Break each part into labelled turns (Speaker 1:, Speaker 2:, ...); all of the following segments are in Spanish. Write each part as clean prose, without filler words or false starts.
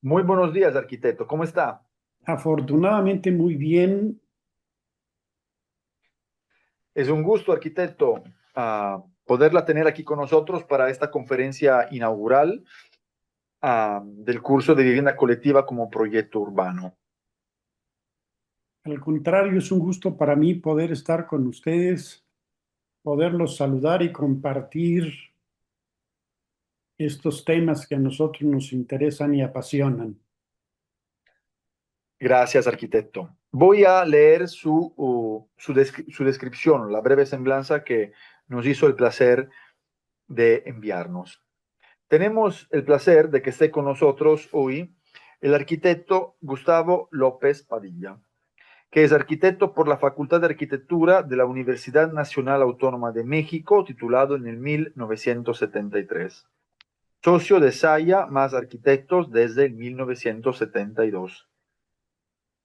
Speaker 1: Muy buenos días, arquitecto. ¿Cómo está?
Speaker 2: Afortunadamente muy bien.
Speaker 1: Es un gusto, arquitecto, poderla tener aquí con nosotros para esta conferencia inaugural, del curso de vivienda colectiva como proyecto urbano.
Speaker 2: Al contrario, es un gusto para mí poder estar con ustedes, poderlos saludar y compartir estos temas que a nosotros nos interesan y apasionan.
Speaker 1: Gracias, arquitecto. Voy a leer su descripción, la breve semblanza que nos hizo el placer de enviarnos. Tenemos el placer de que esté con nosotros hoy el arquitecto Gustavo López Padilla, que es arquitecto por la Facultad de Arquitectura de la Universidad Nacional Autónoma de México, titulado en el 1973. Socio de Saya más Arquitectos desde el 1972.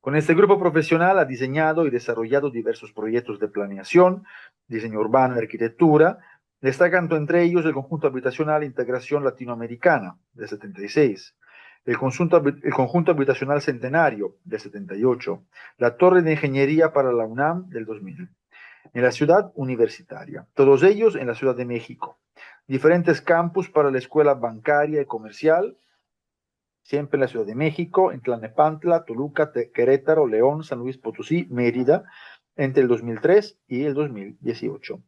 Speaker 1: Con este grupo profesional ha diseñado y desarrollado diversos proyectos de planeación, diseño urbano y arquitectura, destacando entre ellos el conjunto habitacional Integración Latinoamericana de 76, el conjunto habitacional Centenario de 78, la Torre de Ingeniería para la UNAM del 2000, en la ciudad universitaria, todos ellos en la Ciudad de México, diferentes campus para la escuela bancaria y comercial, siempre en la Ciudad de México, en Tlalnepantla, Toluca, Querétaro, León, San Luis Potosí, Mérida, entre el 2003 y el 2018.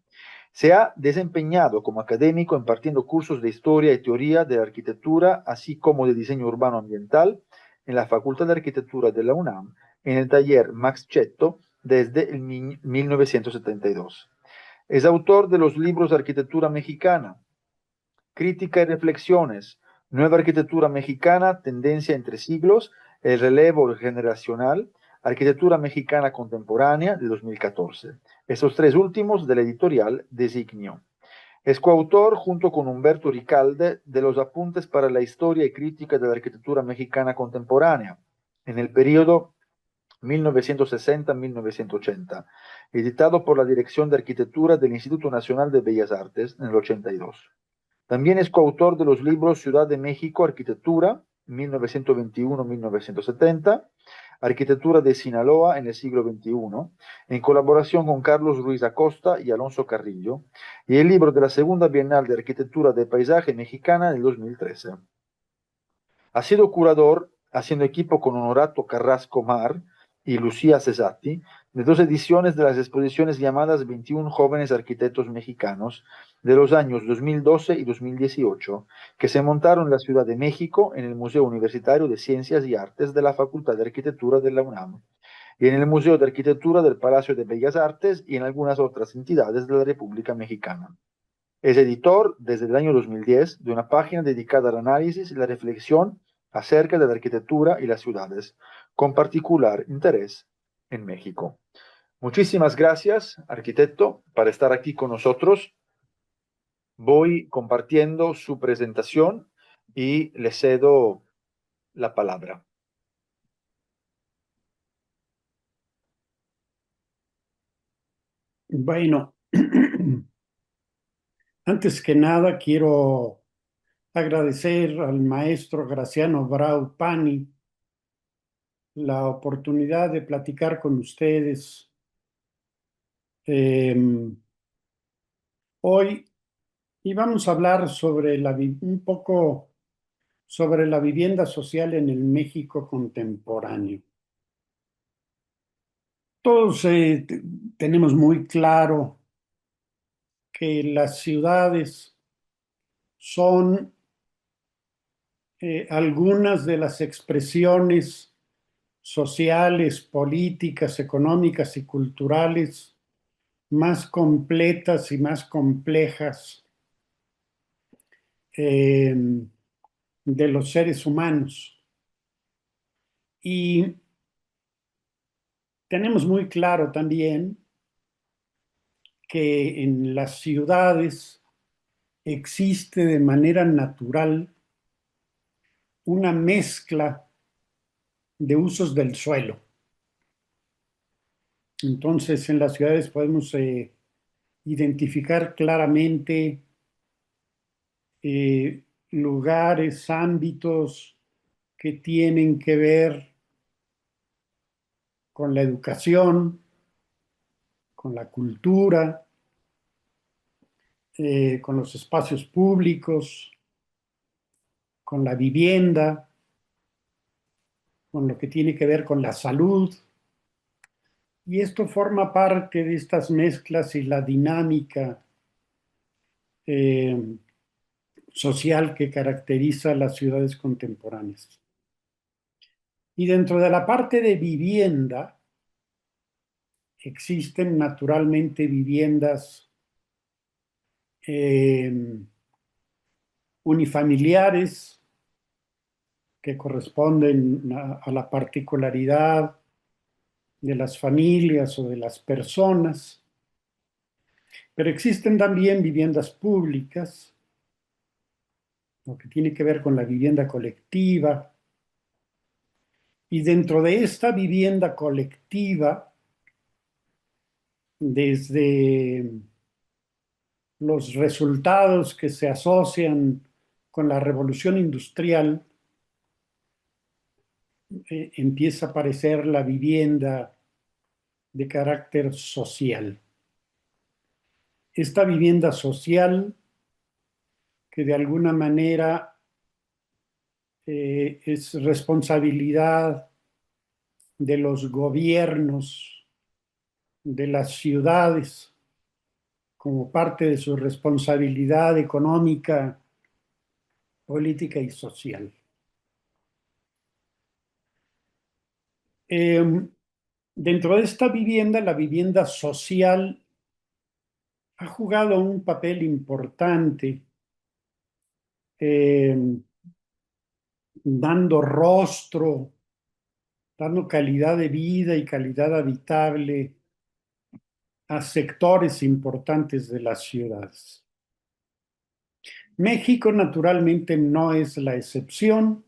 Speaker 1: Se ha desempeñado como académico impartiendo cursos de historia y teoría de la arquitectura, así como de diseño urbano ambiental en la Facultad de Arquitectura de la UNAM, en el taller Max Chetto desde el 1972. Es autor de los libros de Arquitectura Mexicana, Crítica y Reflexiones, Nueva Arquitectura Mexicana, Tendencia entre Siglos, El Relevo Generacional, Arquitectura Mexicana Contemporánea de 2014. Estos tres últimos de la editorial Designio. Es coautor, junto con Humberto Ricalde, de los Apuntes para la Historia y Crítica de la Arquitectura Mexicana Contemporánea, en el periodo 1960-1980, editado por la Dirección de Arquitectura del Instituto Nacional de Bellas Artes en el 82. También es coautor de los libros Ciudad de México, Arquitectura, 1921-1970, Arquitectura de Sinaloa en el siglo XXI, en colaboración con Carlos Ruiz Acosta y Alonso Carrillo, y el libro de la Segunda Bienal de Arquitectura de Paisaje Mexicana del 2013. Ha sido curador, haciendo equipo con Honorato Carrasco Mar y Lucía Cesati, de dos ediciones de las exposiciones llamadas 21 Jóvenes Arquitectos Mexicanos de los años 2012 y 2018, que se montaron en la Ciudad de México en el Museo Universitario de Ciencias y Artes de la Facultad de Arquitectura de la UNAM y en el Museo de Arquitectura del Palacio de Bellas Artes y en algunas otras entidades de la República Mexicana. Es editor desde el año 2010 de una página dedicada al análisis y la reflexión acerca de la arquitectura y las ciudades, con particular interés en México. Muchísimas gracias, arquitecto, por estar aquí con nosotros. Voy compartiendo su presentación y le cedo la palabra.
Speaker 2: Bueno, antes que nada quiero agradecer al maestro Graciano Brau Pani la oportunidad de platicar con ustedes hoy y vamos a hablar sobre un poco sobre la vivienda social en el México contemporáneo. Todos tenemos muy claro que las ciudades son algunas de las expresiones sociales, políticas, económicas y culturales más completas y más complejas eh, de los seres humanos. Y tenemos muy claro también que en las ciudades existe de manera natural una mezcla de usos del suelo. Entonces, en las ciudades podemos identificar claramente lugares, ámbitos que tienen que ver con la educación, con la cultura, con los espacios públicos, con la vivienda, con lo que tiene que ver con la salud. Y esto forma parte de estas mezclas y la dinámica eh, social que caracteriza las ciudades contemporáneas. Y dentro de la parte de vivienda, existen naturalmente viviendas eh, unifamiliares que corresponden a la particularidad de las familias o de las personas, pero existen también viviendas públicas, lo que tiene que ver con la vivienda colectiva, y dentro de esta vivienda colectiva, desde los resultados que se asocian con la revolución industrial, empieza a aparecer la vivienda de carácter social. Esta vivienda social que de alguna manera es responsabilidad de los gobiernos de las ciudades como parte de su responsabilidad económica, política y social. Dentro de esta vivienda, la vivienda social ha jugado un papel importante, eh, dando rostro, dando calidad de vida y calidad habitable a sectores importantes de las ciudades. México naturalmente no es la excepción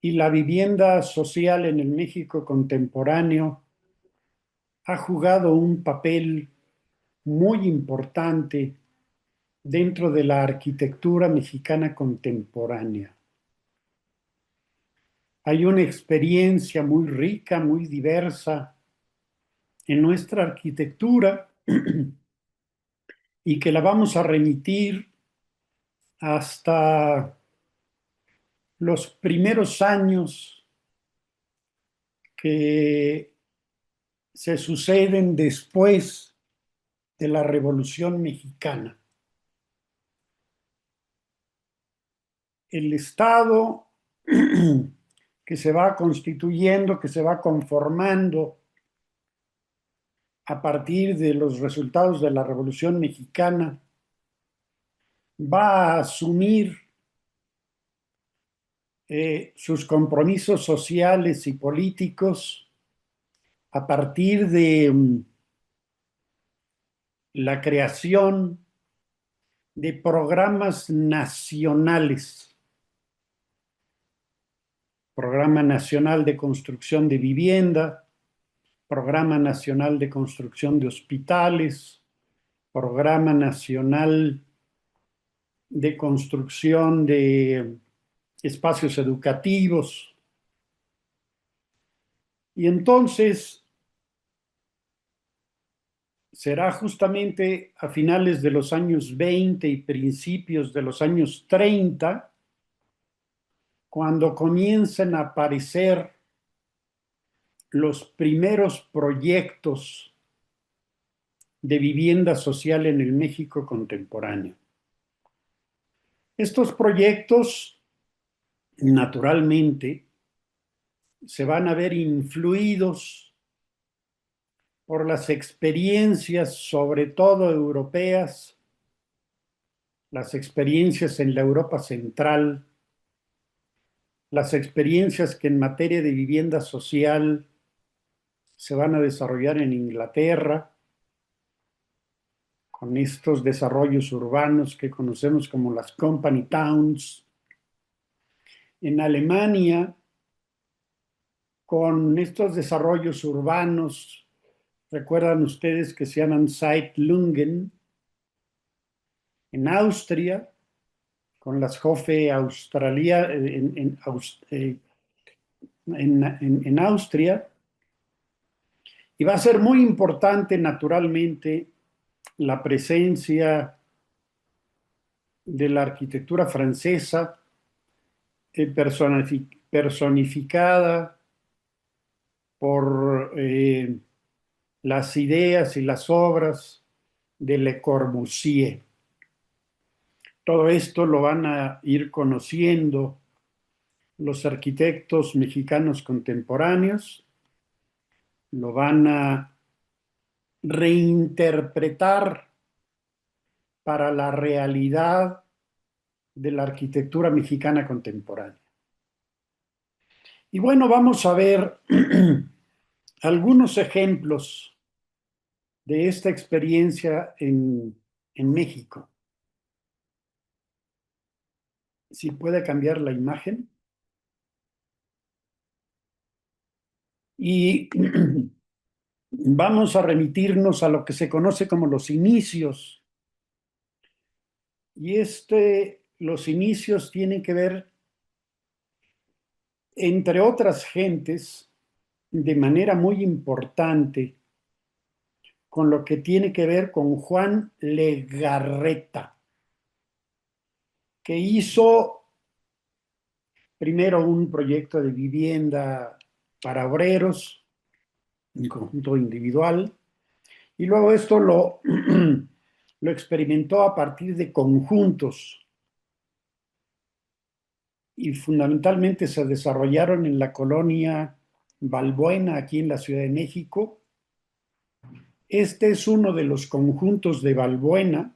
Speaker 2: y la vivienda social en el México contemporáneo ha jugado un papel muy importante dentro de la arquitectura mexicana contemporánea. Hay una experiencia muy rica, muy diversa en nuestra arquitectura y que la vamos a remitir hasta los primeros años que se suceden después de la Revolución Mexicana. El Estado que se va constituyendo, que se va conformando a partir de los resultados de la Revolución Mexicana, va a asumir sus compromisos sociales y políticos a partir de la creación de programas nacionales, Programa Nacional de Construcción de Vivienda, Programa Nacional de Construcción de Hospitales, Programa Nacional de Construcción de Espacios Educativos. Y entonces será justamente a finales de los años 20 y principios de los años 30 cuando comienzan a aparecer los primeros proyectos de vivienda social en el México contemporáneo. Estos proyectos, naturalmente, se van a ver influidos por las experiencias, sobre todo europeas, las experiencias en la Europa central, las experiencias que en materia de vivienda social se van a desarrollar en Inglaterra, con estos desarrollos urbanos que conocemos como las company towns, en Alemania, con estos desarrollos urbanos, recuerdan ustedes que se llaman Siedlungen, en Austria, con las Hofe Australia, en Austria, y va a ser muy importante, naturalmente, la presencia de la arquitectura francesa personificada por las ideas y las obras de Le Corbusier. Todo esto lo van a ir conociendo los arquitectos mexicanos contemporáneos, lo van a reinterpretar para la realidad de la arquitectura mexicana contemporánea. Y bueno, vamos a ver algunos ejemplos de esta experiencia en México. Si puede cambiar la imagen. Y vamos a remitirnos a lo que se conoce como los inicios. Y los inicios tienen que ver, entre otras gentes, de manera muy importante, con lo que tiene que ver con Juan Legarreta, que hizo primero un proyecto de vivienda para obreros, un conjunto individual, y luego esto lo experimentó a partir de conjuntos, y fundamentalmente se desarrollaron en la colonia Balbuena, aquí en la Ciudad de México. Este es uno de los conjuntos de Balbuena,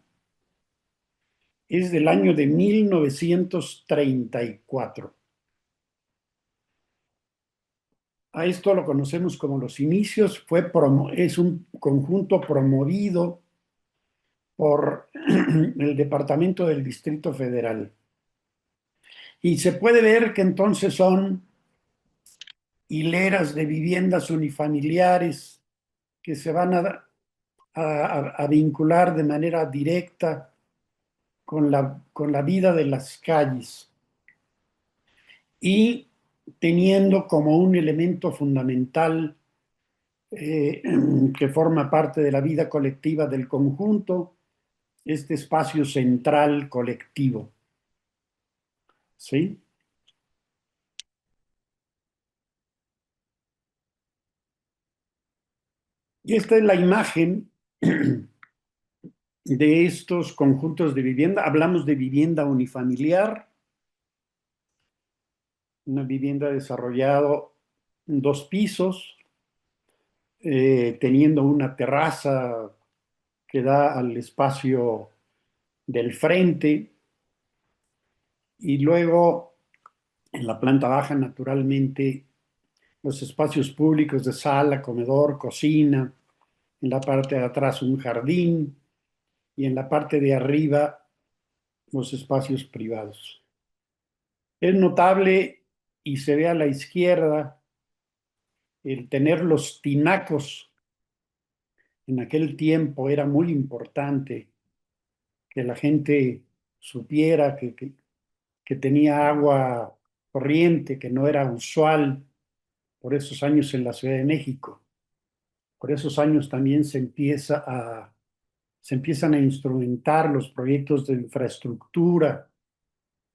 Speaker 2: es del año de 1934. A esto lo conocemos como los inicios, es un conjunto promovido por el Departamento del Distrito Federal. Y se puede ver que entonces son hileras de viviendas unifamiliares que se van a vincular de manera directa con la vida de las calles y teniendo como un elemento fundamental que forma parte de la vida colectiva del conjunto, este espacio central colectivo. ¿Sí? Y esta es la imagen de estos conjuntos de vivienda. Hablamos de vivienda unifamiliar, una vivienda desarrollada en 2 pisos, teniendo una terraza que da al espacio del frente, y luego en la planta baja, naturalmente, los espacios públicos de sala, comedor, cocina, en la parte de atrás un jardín y en la parte de arriba los espacios privados. Es notable, y se ve a la izquierda, el tener los tinacos. En aquel tiempo era muy importante que la gente supiera que tenía agua corriente, que no era usual por esos años en la Ciudad de México. Por esos años también se empiezan a instrumentar los proyectos de infraestructura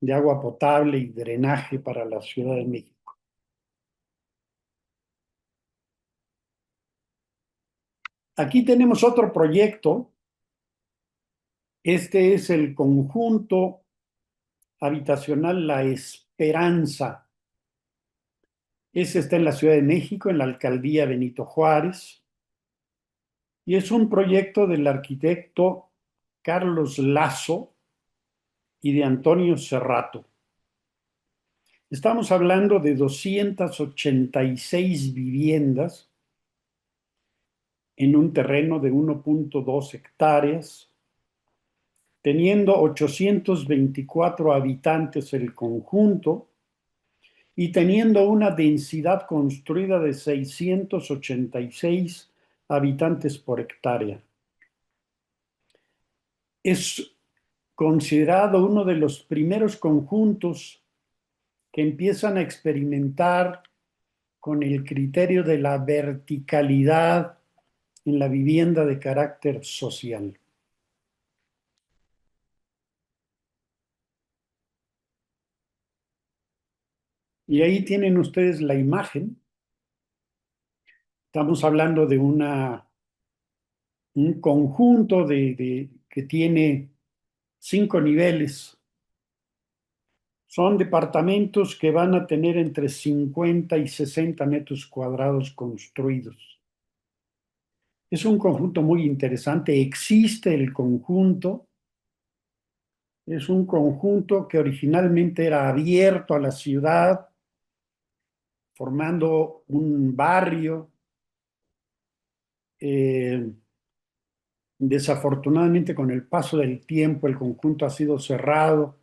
Speaker 2: de agua potable y drenaje para la Ciudad de México. Aquí tenemos otro proyecto. Este es el conjunto habitacional La Esperanza. Ese está en la Ciudad de México, en la alcaldía Benito Juárez, y es un proyecto del arquitecto Carlos Lazo y de Antonio Cerrato. Estamos hablando de 286 viviendas en un terreno de 1.2 hectáreas, teniendo 824 habitantes el conjunto y teniendo una densidad construida de 686 habitantes por hectárea. Es considerado uno de los primeros conjuntos que empiezan a experimentar con el criterio de la verticalidad en la vivienda de carácter social. Y ahí tienen ustedes la imagen. Estamos hablando de un conjunto que tiene 5 niveles. Son departamentos que van a tener entre 50 y 60 metros cuadrados construidos. Es un conjunto muy interesante. Existe el conjunto. Es un conjunto que originalmente era abierto a la ciudad, formando un barrio. Eh, Desafortunadamente, con el paso del tiempo, el conjunto ha sido cerrado,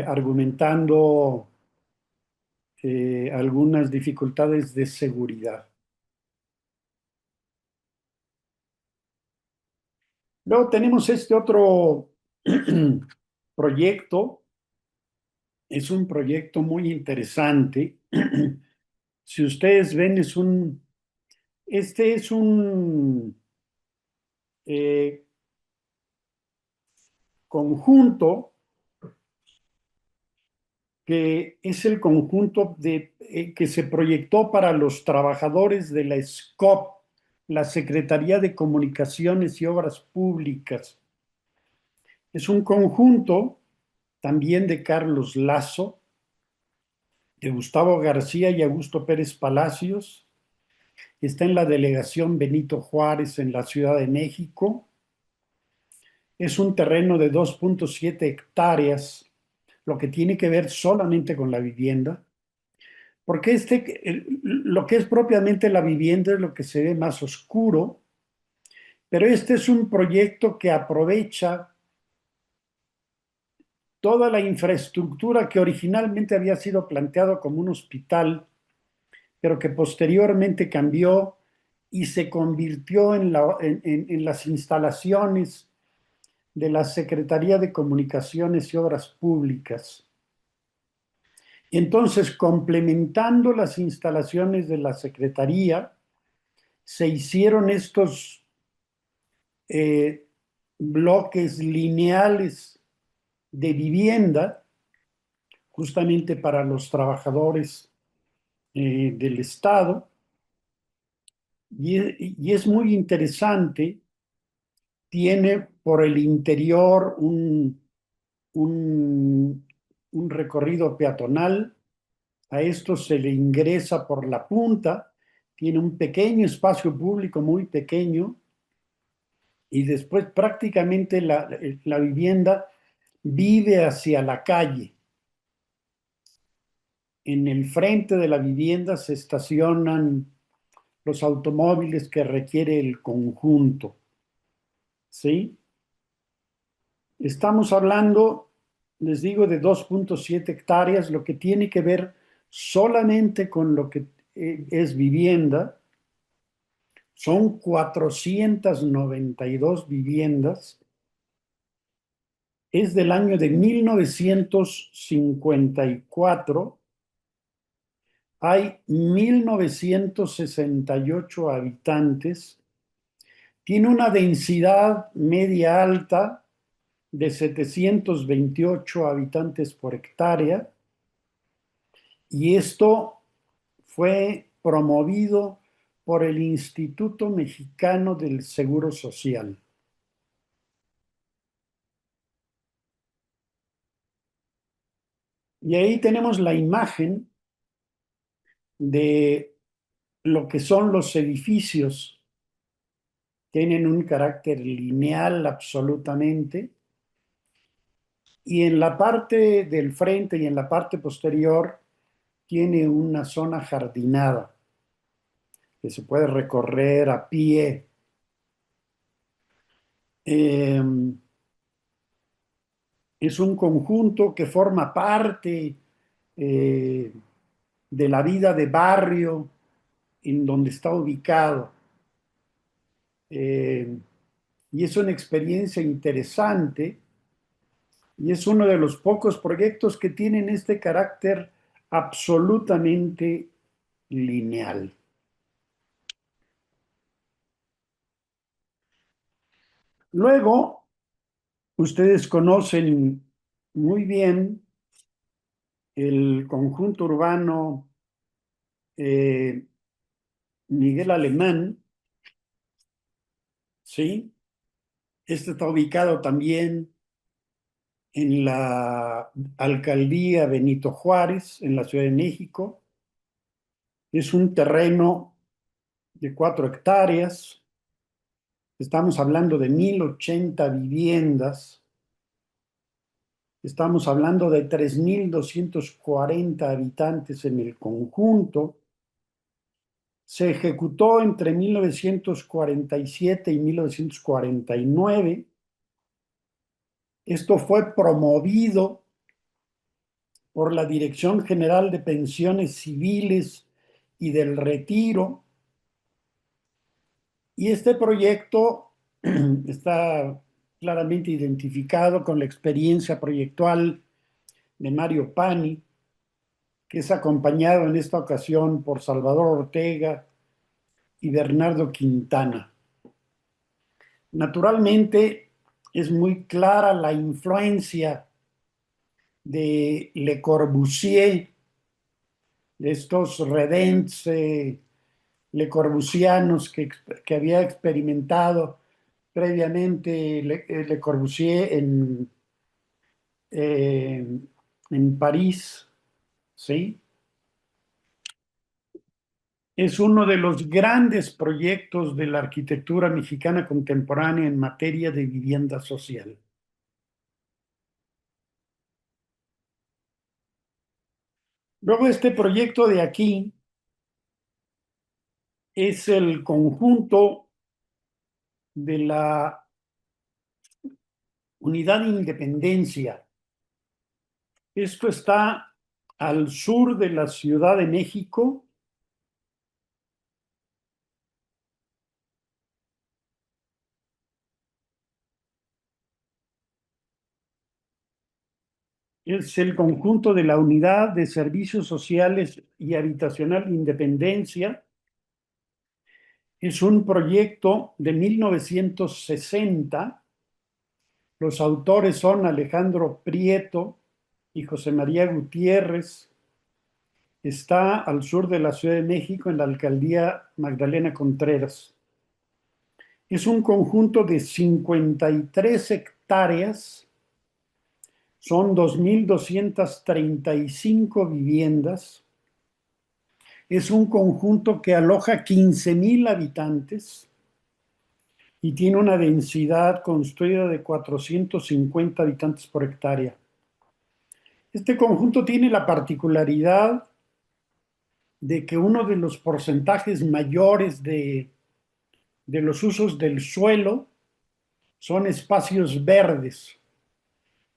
Speaker 2: argumentando algunas dificultades de seguridad. Luego tenemos este otro proyecto. Es un proyecto muy interesante. Si ustedes ven, este es un eh, conjunto que es el conjunto que se proyectó para los trabajadores de la SCOP, la Secretaría de Comunicaciones y Obras Públicas. Es un conjunto también de Carlos Lazo, de Gustavo García y Augusto Pérez Palacios. Está en la delegación Benito Juárez en la Ciudad de México. Es un terreno de 2.7 hectáreas, lo que tiene que ver solamente con la vivienda, porque lo que es propiamente la vivienda es lo que se ve más oscuro, pero este es un proyecto que aprovecha toda la infraestructura que originalmente había sido planteado como un hospital, pero que posteriormente cambió y se convirtió en las instalaciones de la Secretaría de Comunicaciones y Obras Públicas. Entonces, complementando las instalaciones de la Secretaría, se hicieron estos eh, bloques lineales de vivienda justamente para los trabajadores del Estado. Y es muy interesante. Tiene por el interior un, un recorrido peatonal. A esto se le ingresa por la punta. Tiene un pequeño espacio público muy pequeño y después prácticamente la vivienda vive hacia la calle. En el frente de la vivienda se estacionan los automóviles que requiere el conjunto. ¿Sí? Estamos hablando, les digo, de 2.7 hectáreas, lo que tiene que ver solamente con lo que es vivienda. Son 492 viviendas. Es del año de 1954. Hay 1968 habitantes. Tiene una densidad media alta de 728 habitantes por hectárea. Y esto fue promovido por el Instituto Mexicano del Seguro Social. Y ahí tenemos la imagen de lo que son los edificios. Tienen un carácter lineal absolutamente. Y en la parte del frente y en la parte posterior tiene una zona jardinada que se puede recorrer a pie. Eh, es un conjunto que forma parte eh, de la vida de barrio en donde está ubicado. Eh, y es una experiencia interesante y es uno de los pocos proyectos que tienen este carácter absolutamente lineal. Luego, ustedes conocen muy bien el conjunto urbano eh, Miguel Alemán, ¿sí? Este está ubicado también en la alcaldía Benito Juárez, en la Ciudad de México. Es un terreno de 4 hectáreas. Estamos hablando de 1080 viviendas. Estamos hablando de 3240 habitantes en el conjunto. Se ejecutó entre 1947 y 1949. Esto fue promovido por la Dirección General de Pensiones Civiles y del Retiro. Y este proyecto está claramente identificado con la experiencia proyectual de Mario Pani, que es acompañado en esta ocasión por Salvador Ortega y Bernardo Quintana. Naturalmente, es muy clara la influencia de Le Corbusier, de estos redents Le Corbusianos que había experimentado previamente Le Corbusier eh, en París, ¿sí? Es uno de los grandes proyectos de la arquitectura mexicana contemporánea en materia de vivienda social. Luego, este proyecto de aquí es el conjunto de la Unidad de Independencia. Esto está al sur de la Ciudad de México. Es el conjunto de la Unidad de Servicios Sociales y Habitacional de Independencia. Es un proyecto de 1960. Los autores son Alejandro Prieto y José María Gutiérrez. Está al sur de la Ciudad de México, en la alcaldía Magdalena Contreras. Es un conjunto de 53 hectáreas, son 2.235 viviendas. Es un conjunto que aloja 15,000 habitantes y tiene una densidad construida de 450 habitantes por hectárea. Este conjunto tiene la particularidad de que uno de los porcentajes mayores de los usos del suelo son espacios verdes,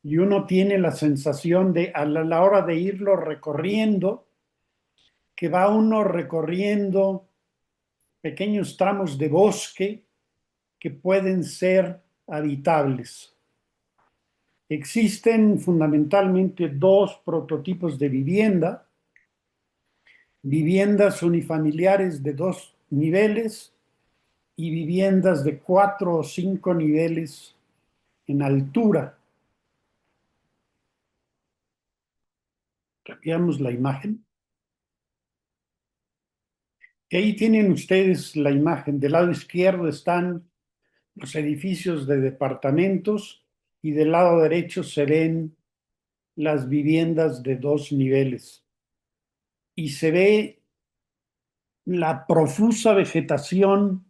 Speaker 2: y uno tiene la sensación de, a la hora de irlo recorriendo, que va uno recorriendo pequeños tramos de bosque que pueden ser habitables. Existen fundamentalmente dos prototipos de vivienda: viviendas unifamiliares de 2 niveles y viviendas de 4 o 5 niveles en altura. Cambiamos la imagen. Y ahí tienen ustedes la imagen. Del lado izquierdo están los edificios de departamentos y del lado derecho se ven las viviendas de 2 niveles. Y se ve la profusa vegetación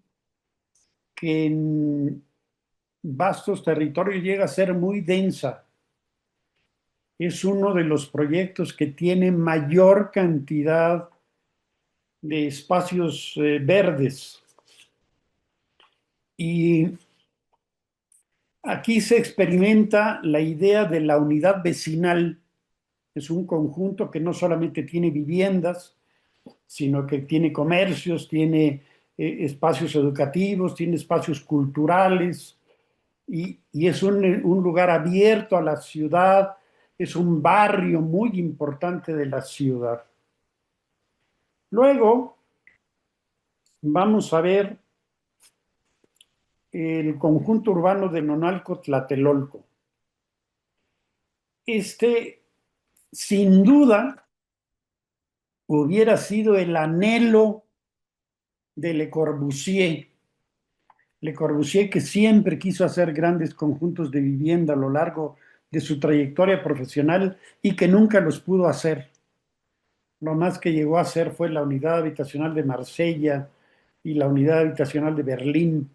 Speaker 2: que en vastos territorios llega a ser muy densa. Es uno de los proyectos que tiene mayor cantidad de espacios verdes. Y aquí se experimenta la idea de la unidad vecinal. Es un conjunto que no solamente tiene viviendas, sino que tiene comercios, tiene espacios educativos, tiene espacios culturales, y es un lugar abierto a la ciudad, es un barrio muy importante de la ciudad. Luego vamos a ver el conjunto urbano de Nonalco-Tlatelolco. Este, sin duda, hubiera sido el anhelo de Le Corbusier. Le Corbusier, que siempre quiso hacer grandes conjuntos de vivienda a lo largo de su trayectoria profesional y que nunca los pudo hacer. Lo más que llegó a hacer fue la unidad habitacional de Marsella y la unidad habitacional de Berlín.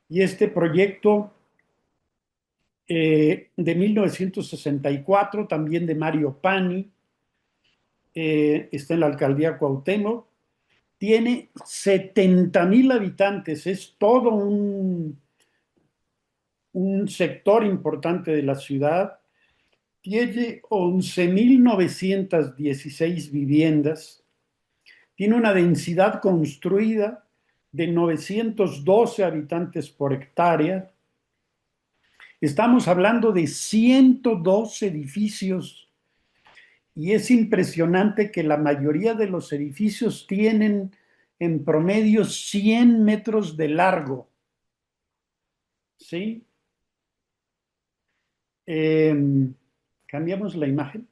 Speaker 2: Y este proyecto de 1964, también de Mario Pani, está en la alcaldía Cuauhtémoc, tiene 70,000 habitantes, es todo un sector importante de la ciudad, tiene 11,916 viviendas, tiene una densidad construida de 912 habitantes por hectárea. Estamos hablando de 102 edificios y es impresionante que la mayoría de los edificios tienen en promedio 100 metros de largo. ¿Sí? Eh, Cambiamos la imagen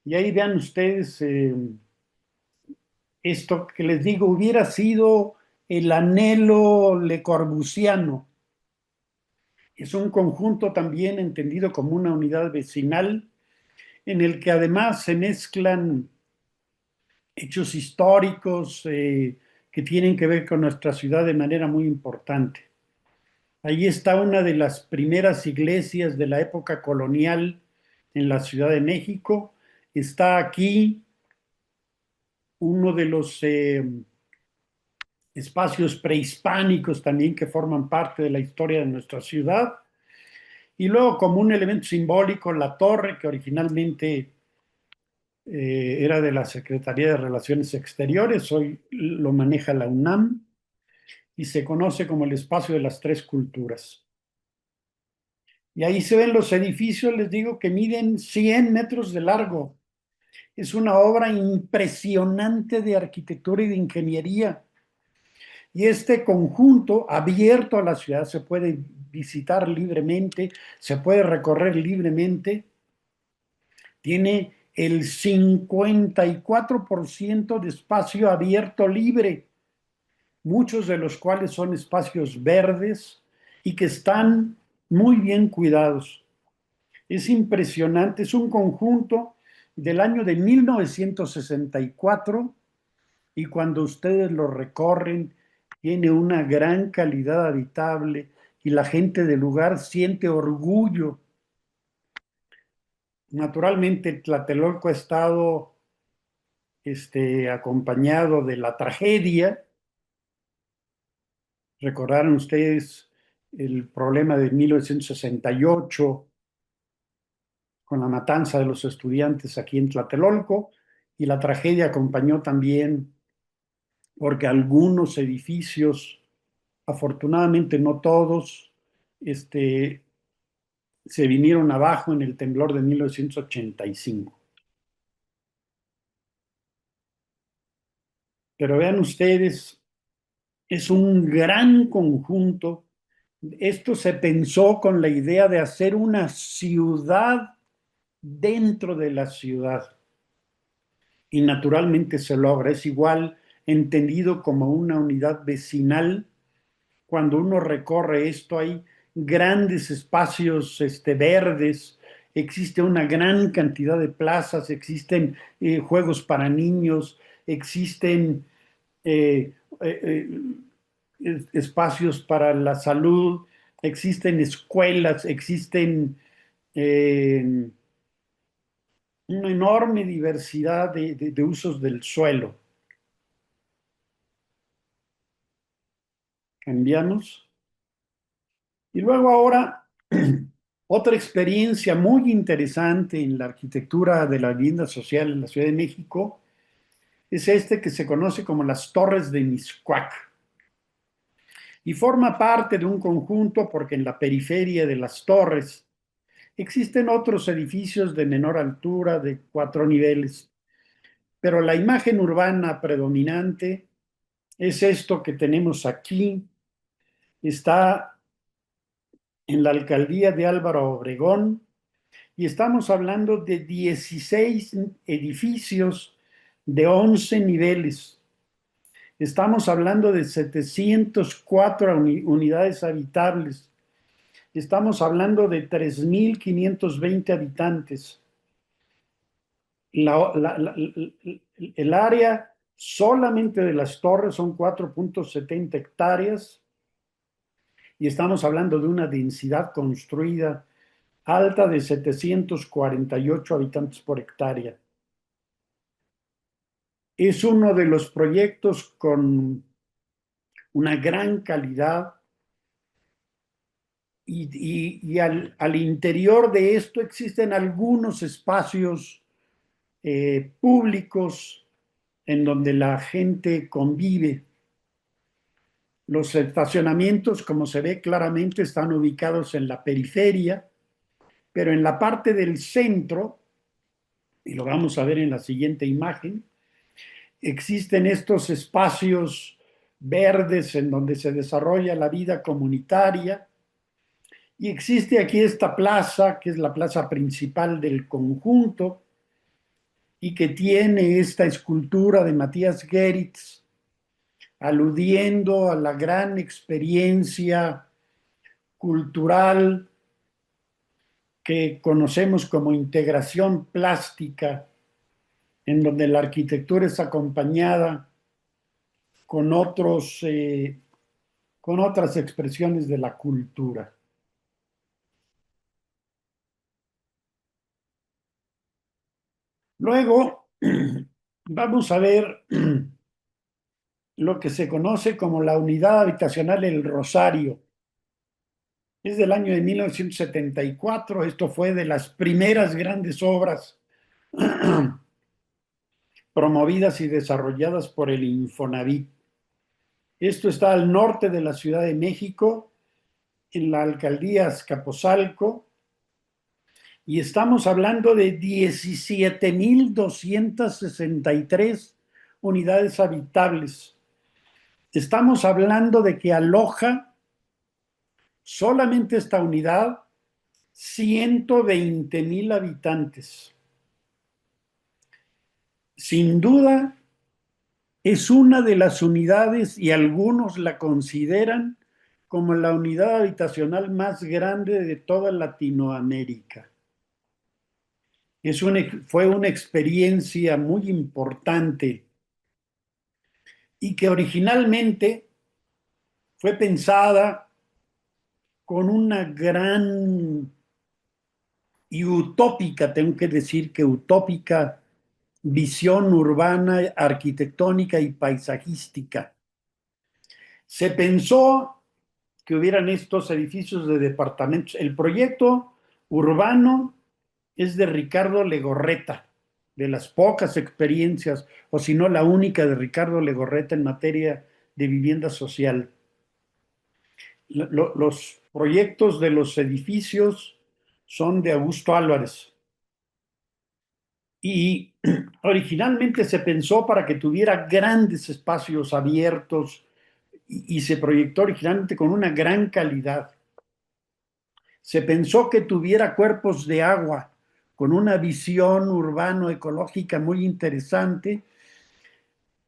Speaker 2: y ahí vean ustedes esto que les digo, hubiera sido el anhelo Le Corbusiano. Es un conjunto también entendido como una unidad vecinal en el que además se mezclan hechos históricos que tienen que ver con nuestra ciudad de manera muy importante. Ahí está una de las primeras iglesias de la época colonial en la Ciudad de México. Está aquí uno de los espacios prehispánicos también que forman parte de la historia de nuestra ciudad. Y luego como un elemento simbólico, la torre que originalmente era de la Secretaría de Relaciones Exteriores, hoy lo maneja la UNAM y se conoce como el espacio de las tres culturas. Y ahí se ven los edificios, les digo, que miden 100 metros de largo. Es una obra impresionante de arquitectura y de ingeniería. Y este conjunto abierto a la ciudad se puede visitar libremente, se puede recorrer libremente, tiene el 54% de espacio abierto libre, muchos de los cuales son espacios verdes y que están muy bien cuidados. Es impresionante, es un conjunto del año de 1964 y cuando ustedes lo recorren tiene una gran calidad habitable y la gente del lugar siente orgullo. Naturalmente, Tlatelolco ha estado acompañado de la tragedia. Recordaron ustedes el problema de 1968 con la matanza de los estudiantes aquí en Tlatelolco y la tragedia acompañó también porque algunos edificios, afortunadamente no todos, se vinieron abajo en el temblor de 1985. Pero vean ustedes, es un gran conjunto. Esto se pensó con la idea de hacer una ciudad dentro de la ciudad. Y naturalmente se logra. Es igual entendido como una unidad vecinal. Cuando uno recorre esto hay grandes espacios verdes, existe una gran cantidad de plazas, existen juegos para niños, existen eh, eh, espacios para la salud, existen escuelas, existen eh, una enorme diversidad de usos del suelo. Cambiamos. Y luego ahora, otra experiencia muy interesante en la arquitectura de la vivienda social en la Ciudad de México es que se conoce como las Torres de Miscuac. y forma parte de un conjunto porque en la periferia de las torres existen otros edificios de menor altura, de 4 niveles, pero la imagen urbana predominante es esto que tenemos aquí. Está en la alcaldía de Álvaro Obregón y estamos hablando de 16 edificios de 11 niveles. Estamos hablando de 704 unidades habitables. Estamos hablando de 3.520 habitantes. El área solamente de las torres son 4.70 hectáreas y estamos hablando de una densidad construida alta de 748 habitantes por hectárea. Es uno de los proyectos con una gran calidad y al interior de esto existen algunos espacios públicos en donde la gente convive. Los estacionamientos, como se ve claramente, están ubicados en la periferia, pero en la parte del centro, y lo vamos a ver en la siguiente imagen, existen estos espacios verdes en donde se desarrolla la vida comunitaria y existe aquí esta plaza, que es la plaza principal del conjunto y que tiene esta escultura de Matías Geritz, aludiendo a la gran experiencia cultural que conocemos como integración plástica, en donde la arquitectura es acompañada con con otras expresiones de la cultura. Luego vamos a ver lo que se conoce como la unidad habitacional El Rosario. Es del año de 1974. Esto fue de las primeras grandes obras promovidas y desarrolladas por el Infonavit. Esto está al norte de la Ciudad de México, en la alcaldía Azcapotzalco, y estamos hablando de 17.263 unidades habitables. Estamos hablando de que aloja solamente esta unidad 120,000 habitantes. Sin duda, es una de las unidades, y algunos la consideran como la unidad habitacional más grande de toda Latinoamérica. Fue una experiencia muy importante y que originalmente fue pensada con una gran y utópica, tengo que decir que utópica, visión urbana, arquitectónica y paisajística. Se pensó que hubieran estos edificios de departamentos. El proyecto urbano es de Ricardo Legorreta, de las pocas experiencias, o si no la única de Ricardo Legorreta en materia de vivienda social. Los proyectos de los edificios son de Augusto Álvarez. Y originalmente se pensó para que tuviera grandes espacios abiertos y se proyectó originalmente con una gran calidad. Se pensó que tuviera cuerpos de agua con una visión urbano-ecológica muy interesante,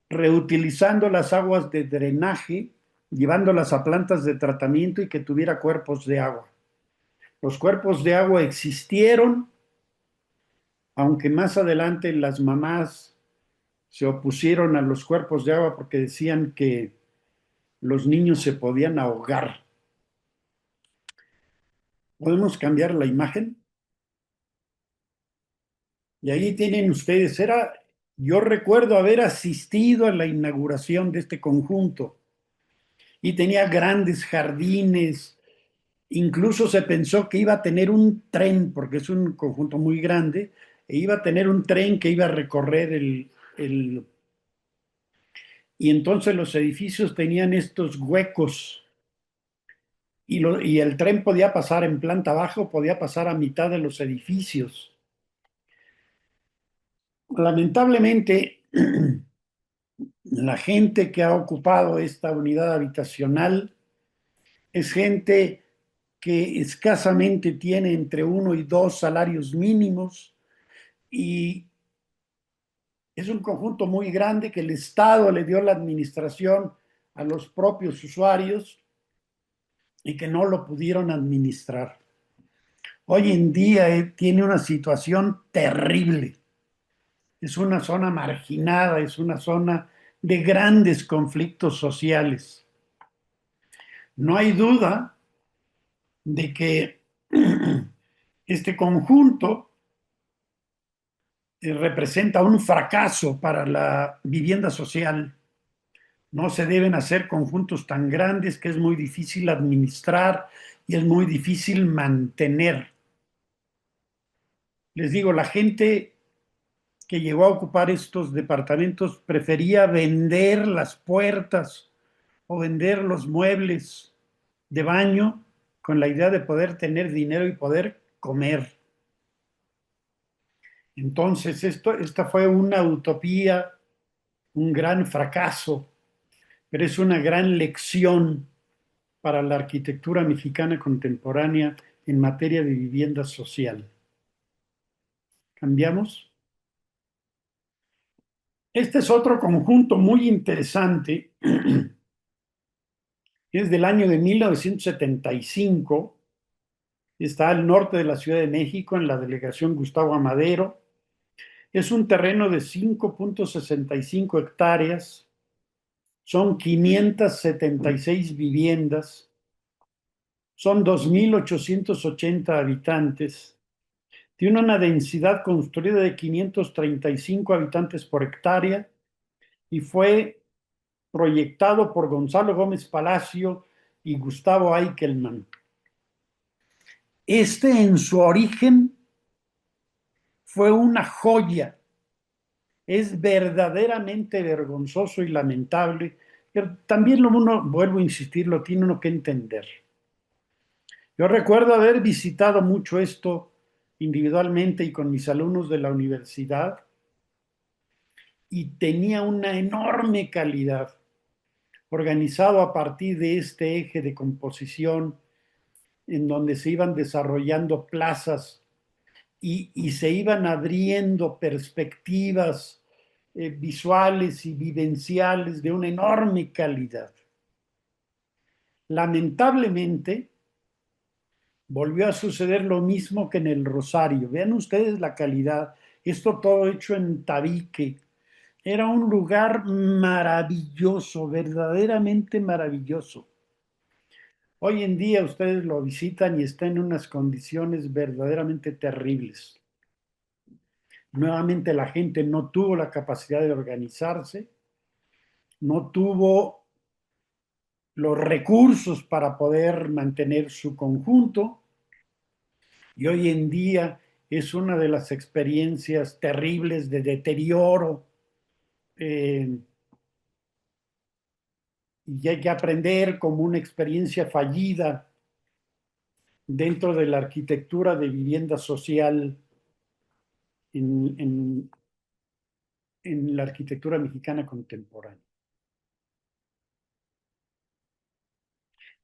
Speaker 2: reutilizando las aguas de drenaje, llevándolas a plantas de tratamiento y que tuviera cuerpos de agua. Los cuerpos de agua existieron, aunque más adelante las mamás se opusieron a los cuerpos de agua porque decían que los niños se podían ahogar. ¿Podemos cambiar la imagen? Y ahí tienen ustedes, yo recuerdo haber asistido a la inauguración de este conjunto y tenía grandes jardines, incluso se pensó que iba a tener un tren, porque es un conjunto muy grande, e iba a tener un tren que iba a recorrer y entonces los edificios tenían estos huecos y el tren podía pasar en planta baja o podía pasar a mitad de los edificios. Lamentablemente, la gente que ha ocupado esta unidad habitacional es gente que escasamente tiene entre uno y dos salarios mínimos y es un conjunto muy grande que el Estado le dio la administración a los propios usuarios y que no lo pudieron administrar. Hoy en día tiene una situación terrible. Es una zona marginada, es una zona de grandes conflictos sociales. No hay duda de que este conjunto representa un fracaso para la vivienda social. No se deben hacer conjuntos tan grandes que es muy difícil administrar y es muy difícil mantener. Les digo, la gente que llegó a ocupar estos departamentos prefería vender las puertas o vender los muebles de baño con la idea de poder tener dinero y poder comer. Entonces, esta fue una utopía, un gran fracaso, pero es una gran lección para la arquitectura mexicana contemporánea en materia de vivienda social. ¿Cambiamos? Este es otro conjunto muy interesante. Es del año de 1975. Está al norte de la Ciudad de México, en la delegación Gustavo Amadero. Es un terreno de 5.65 hectáreas. Son 576 viviendas. Son 2.880 habitantes. Tiene una densidad construida de 535 habitantes por hectárea y fue proyectado por Gonzalo Gómez Palacio y Gustavo Eichelman. Este en su origen fue una joya. Es verdaderamente vergonzoso y lamentable, pero también uno, vuelvo a insistir, lo tiene uno que entender. Yo recuerdo haber visitado mucho esto individualmente y con mis alumnos de la universidad y tenía una enorme calidad, organizado a partir de este eje de composición en donde se iban desarrollando plazas y se iban abriendo perspectivas visuales y vivenciales de una enorme calidad. Lamentablemente, volvió a suceder lo mismo que en el Rosario. Vean ustedes la calidad. Esto todo hecho en tabique. Era un lugar maravilloso, verdaderamente maravilloso. Hoy en día ustedes lo visitan y está en unas condiciones verdaderamente terribles. Nuevamente la gente no tuvo la capacidad de organizarse, no tuvo los recursos para poder mantener su conjunto y hoy en día es una de las experiencias terribles de deterioro eh, y hay que aprender como una experiencia fallida dentro de la arquitectura de vivienda social en, en, en la arquitectura mexicana contemporánea.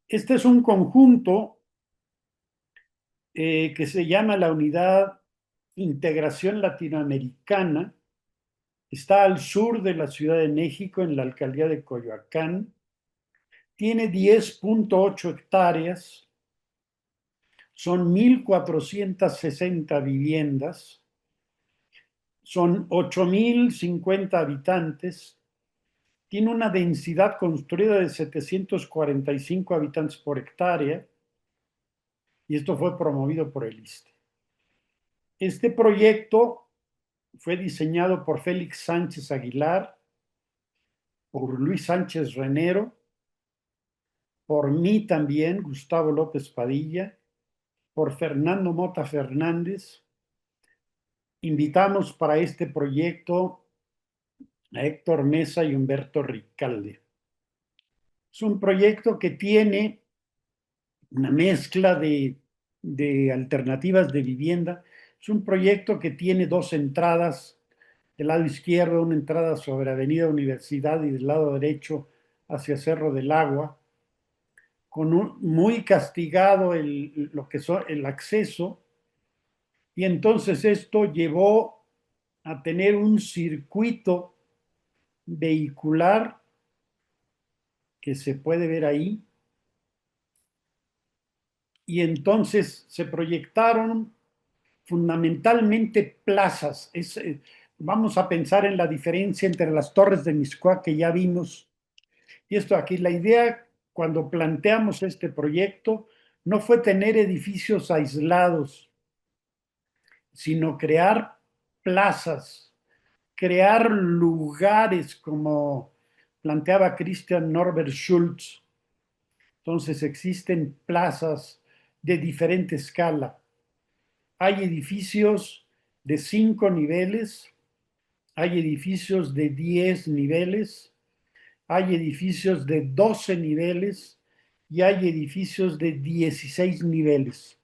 Speaker 2: Este es un conjunto que se llama la Unidad Integración Latinoamericana. Está al sur de la Ciudad de México, en la alcaldía de Coyoacán. Tiene 10.8 hectáreas. Son 1.460 viviendas. Son 8.050 habitantes. Tiene una densidad construida de 745 habitantes por hectárea. Y esto fue promovido por el ISSSTE. Este proyecto fue diseñado por Félix Sánchez Aguilar, por Luis Sánchez Renero, por mí también, Gustavo López Padilla, por Fernando Mota Fernández. Invitamos para este proyecto a Héctor Mesa y Humberto Ricalde. Es un proyecto que tiene una mezcla de alternativas de vivienda. Es un proyecto que tiene dos entradas. Del lado izquierdo, una entrada sobre Avenida Universidad y del lado derecho hacia Cerro del Agua, con muy castigado lo que son el acceso, y entonces esto llevó a tener un circuito vehicular que se puede ver ahí, y entonces se proyectaron fundamentalmente plazas. Vamos a pensar en la diferencia entre las torres de Miscuac que ya vimos. Y esto aquí, la idea cuando planteamos este proyecto no fue tener edificios aislados, sino crear plazas, crear lugares como planteaba Christian Norbert Schulz. Entonces existen plazas de diferente escala. Hay edificios de 5 niveles, hay edificios de 10 niveles, hay edificios de 12 niveles y hay edificios de 16 niveles.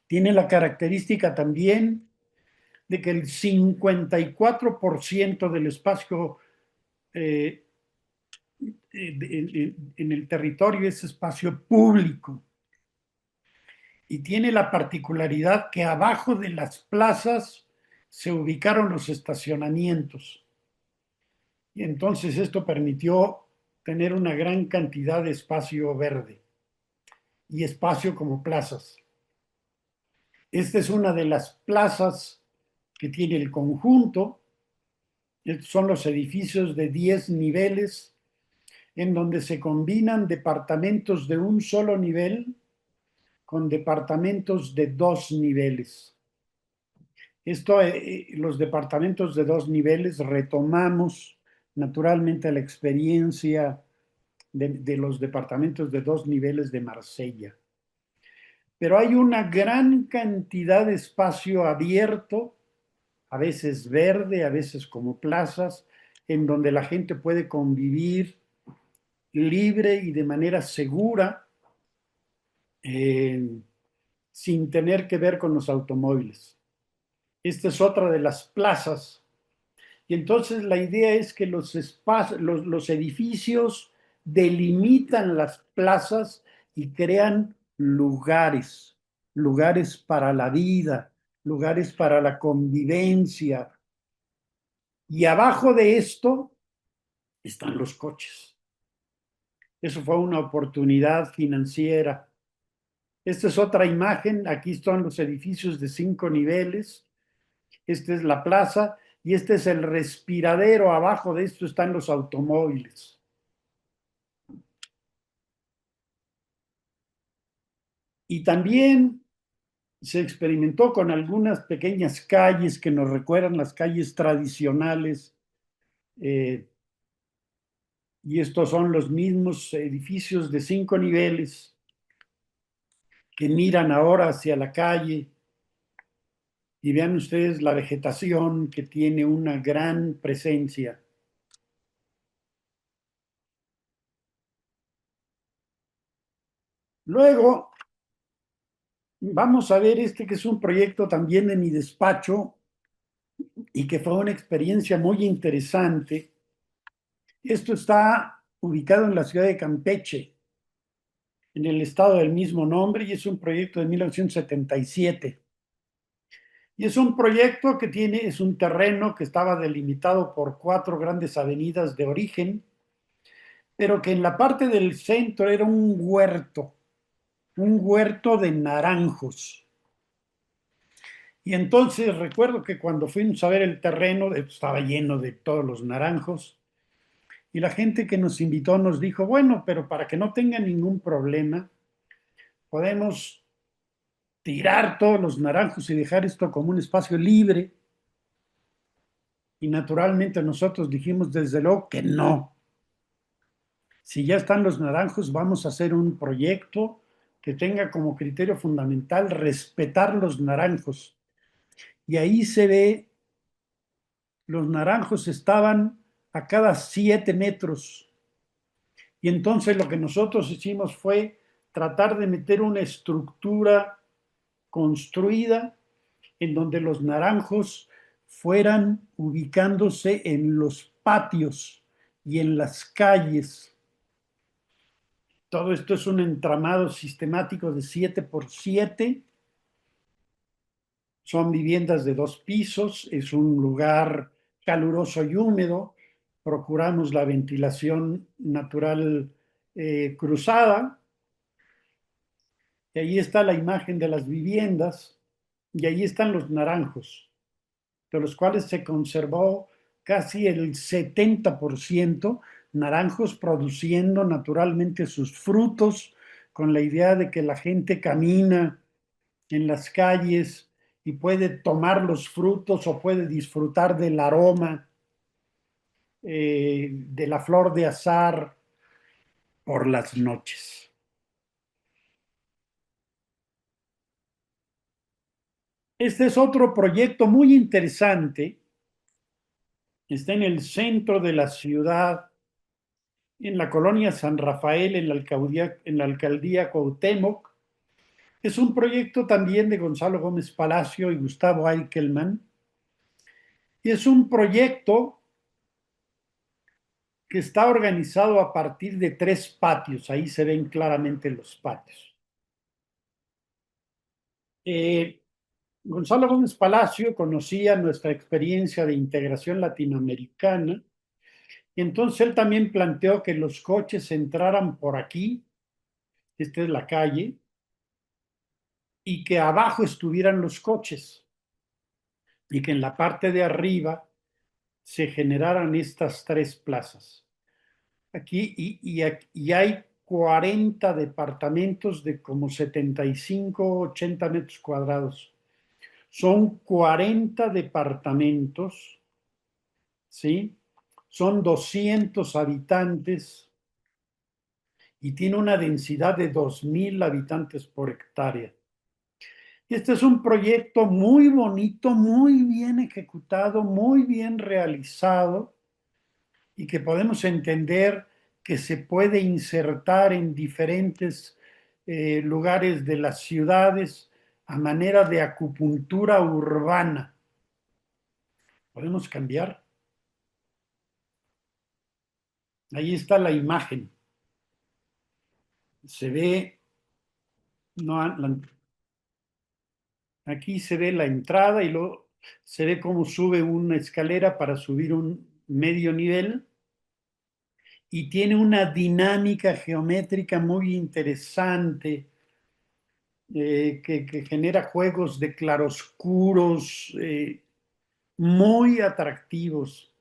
Speaker 2: Tiene la característica también de que el 54% del espacio eh, en el territorio es espacio público. Y tiene la particularidad que abajo de las plazas se ubicaron los estacionamientos. Y entonces esto permitió tener una gran cantidad de espacio verde y espacio como plazas. Esta es una de las plazas que tiene el conjunto. Estos son los edificios de 10 niveles en donde se combinan departamentos de un solo nivel con departamentos de 2 niveles. Los departamentos de 2 niveles retomamos naturalmente la experiencia de los departamentos de 2 niveles de Marsella. Pero hay una gran cantidad de espacio abierto, a veces verde, a veces como plazas, en donde la gente puede convivir libre y de manera segura, eh, sin tener que ver con los automóviles. Esta es otra de las plazas. Y entonces la idea es que los edificios delimitan las plazas y crean lugares, lugares para la vida, lugares para la convivencia. Y abajo de esto están los coches. Eso fue una oportunidad financiera. Esta es otra imagen. Aquí están los edificios de 5 niveles. Esta es la plaza y este es el respiradero. Abajo de esto están los automóviles. Y también se experimentó con algunas pequeñas calles que nos recuerdan las calles tradicionales. Y estos son los mismos edificios de 5 niveles que miran ahora hacia la calle. Y vean ustedes la vegetación que tiene una gran presencia. Luego, vamos a ver este que es un proyecto también de mi despacho y que fue una experiencia muy interesante. Esto está ubicado en la ciudad de Campeche, en el estado del mismo nombre, y es un proyecto de 1977. Y es un proyecto que es un terreno que estaba delimitado por 4 grandes avenidas de origen, pero que en la parte del centro era un huerto de naranjos. Y entonces recuerdo que cuando fuimos a ver el terreno, estaba lleno de todos los naranjos, y la gente que nos invitó nos dijo, bueno, pero para que no tengan ningún problema, podemos tirar todos los naranjos y dejar esto como un espacio libre. Y naturalmente nosotros dijimos desde luego que no. Si ya están los naranjos, vamos a hacer un proyecto que tenga como criterio fundamental respetar los naranjos. Y ahí se ve, los naranjos estaban a cada 7 metros. Y entonces lo que nosotros hicimos fue tratar de meter una estructura construida en donde los naranjos fueran ubicándose en los patios y en las calles. Todo esto es un entramado sistemático de 7 por 7. Son viviendas de 2 pisos, es un lugar caluroso y húmedo. Procuramos la ventilación natural cruzada. Y ahí está la imagen de las viviendas y ahí están los naranjos, de los cuales se conservó casi el 70% naranjos produciendo naturalmente sus frutos con la idea de que la gente camina en las calles y puede tomar los frutos o puede disfrutar del aroma de la flor de azahar por las noches. Este es otro proyecto muy interesante. Está en el centro de la ciudad, en la colonia San Rafael, en la alcaldía Cuauhtémoc. Es un proyecto también de Gonzalo Gómez Palacio y Gustavo Eichelman. Y es un proyecto que está organizado a partir de 3 patios. Ahí se ven claramente los patios. Eh, Gonzalo Gómez Palacio conocía nuestra experiencia de integración latinoamericana y entonces él también planteó que los coches entraran por aquí, esta es la calle, y que abajo estuvieran los coches y que en la parte de arriba se generaran estas 3 plazas. Aquí y hay 40 departamentos de como 75, 80 metros cuadrados. Son 40 departamentos, ¿sí? Son 200 habitantes y tiene una densidad de 2,000 habitantes por hectárea. Este es un proyecto muy bonito, muy bien ejecutado, muy bien realizado y que podemos entender que se puede insertar en diferentes lugares de las ciudades a manera de acupuntura urbana. Podemos cambiar. Ahí está la imagen. Se ve, no, aquí se ve la entrada y luego se ve cómo sube una escalera para subir un medio nivel y tiene una dinámica geométrica muy interesante que genera juegos de claroscuros muy atractivos.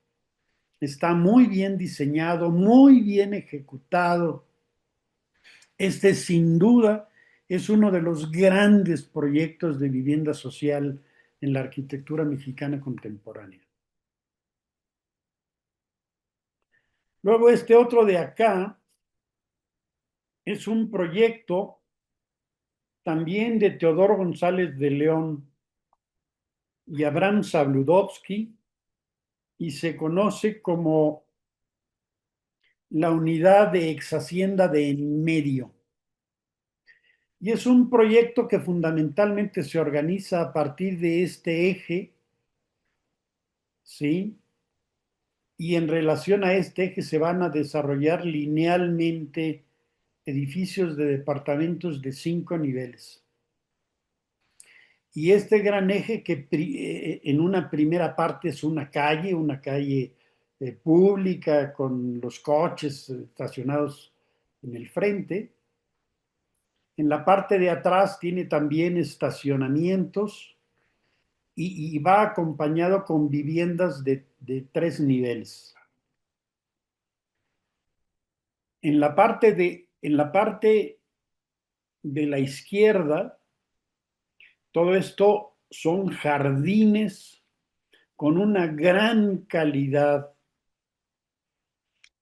Speaker 2: Está muy bien diseñado, muy bien ejecutado. Este sin duda es uno de los grandes proyectos de vivienda social en la arquitectura mexicana contemporánea. Luego este otro de acá es un proyecto también de Teodoro González de León y Abraham Sabludovsky y se conoce como la unidad de ex hacienda de en medio. Y es un proyecto que fundamentalmente se organiza a partir de este eje, ¿sí? Y en relación a este eje se van a desarrollar linealmente edificios de departamentos de 5 niveles. Y este gran eje que en una primera parte es una calle pública con los coches estacionados en el frente. En la parte de atrás tiene también estacionamientos y va acompañado con viviendas de 3 niveles. En la parte de la izquierda, todo esto son jardines con una gran calidad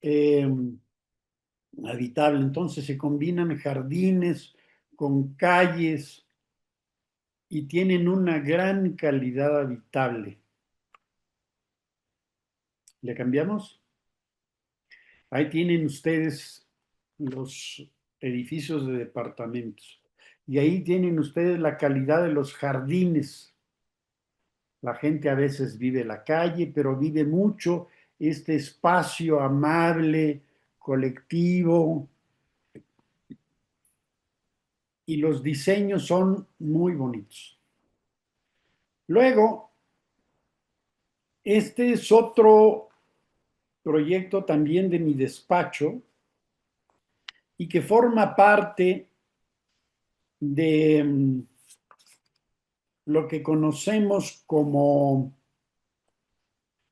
Speaker 2: eh, habitable. Entonces se combinan jardines con calles y tienen una gran calidad habitable. ¿Le cambiamos? Ahí tienen ustedes los edificios de departamentos. Y ahí tienen ustedes la calidad de los jardines. La gente a veces vive en la calle, pero vive mucho este espacio amable, colectivo, y los diseños son muy bonitos. Luego, este es otro proyecto también de mi despacho y que forma parte de lo que conocemos como